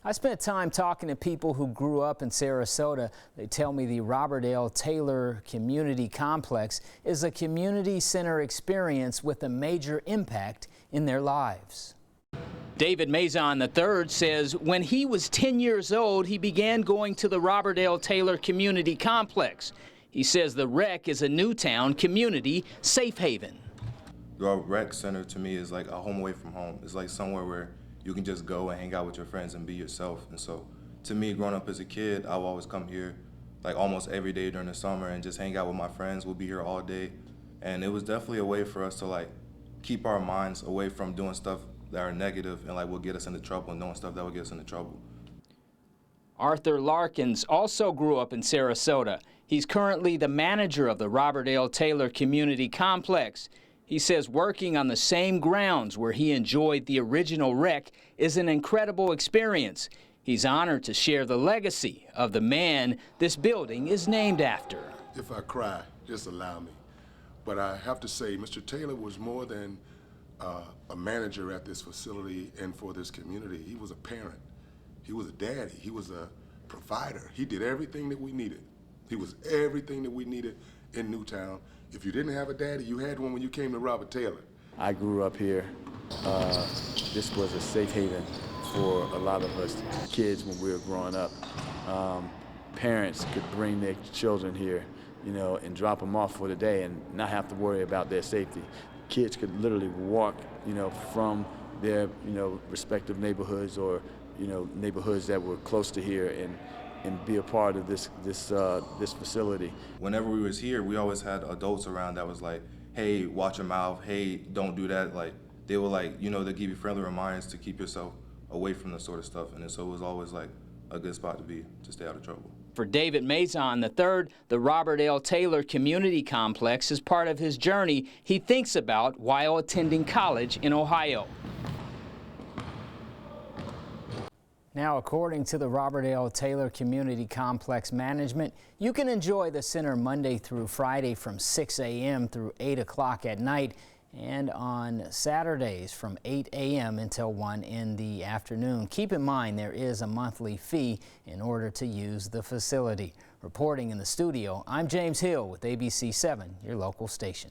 I spent time talking to people who grew up in Sarasota. They tell me the Robert L. Taylor Community Complex is a community center experience with a major impact in their lives. David Mazon III says when he was 10 years old, he began going to the Robert L. Taylor Community Complex. He says the rec is a Newtown community safe haven. The rec center to me is like a home away from home. It's like somewhere where you can just go and hang out with your friends and be yourself. And so to me, growing up as a kid, I would always come here like almost every day during the summer and just hang out with my friends. We'll be here all day. And it was definitely a way for us to like keep our minds away from doing stuff that are negative and like will get us into trouble and doing stuff that will get us into trouble. Arthur Larkins also grew up in Sarasota. He's currently the manager of the Robert L. Taylor Community Complex. He says working on the same grounds where he enjoyed the original rec is an incredible experience. He's honored to share the legacy of the man this building is named after. If I cry, just allow me. But I have to say, Mr. Taylor was more than a manager at this facility and for this community. He was a parent. He was a daddy. He was a provider. He did everything that we needed. He was everything that we needed in Newtown. If you didn't have a daddy, you had one when you came to Robert Taylor. I grew up here. This was a safe haven for a lot of us kids when we were growing up. Parents could bring their children here, you know, and drop them off for the day and not have to worry about their safety. Kids could literally walk, you know, from their, you know, respective neighborhoods or, you know, neighborhoods that were close to here and be a part of this facility. Whenever we was here, we always had adults around that was like, hey, watch your mouth, hey, don't do that. Like, they were like, you know, they give you friendly reminders to keep yourself away from this sort of stuff. And so it was always like a good spot to be, to stay out of trouble. For David Mazon III, the Robert L. Taylor Community Complex is part of his journey he thinks about while attending college in Ohio. Now, according to the Robert L. Taylor Community Complex management, you can enjoy the center Monday through Friday from 6 a.m. through 8 o'clock at night and on Saturdays from 8 a.m. until 1 in the afternoon. Keep in mind there is a monthly fee in order to use the facility. Reporting in the studio, I'm James Hill with ABC 7, your local station.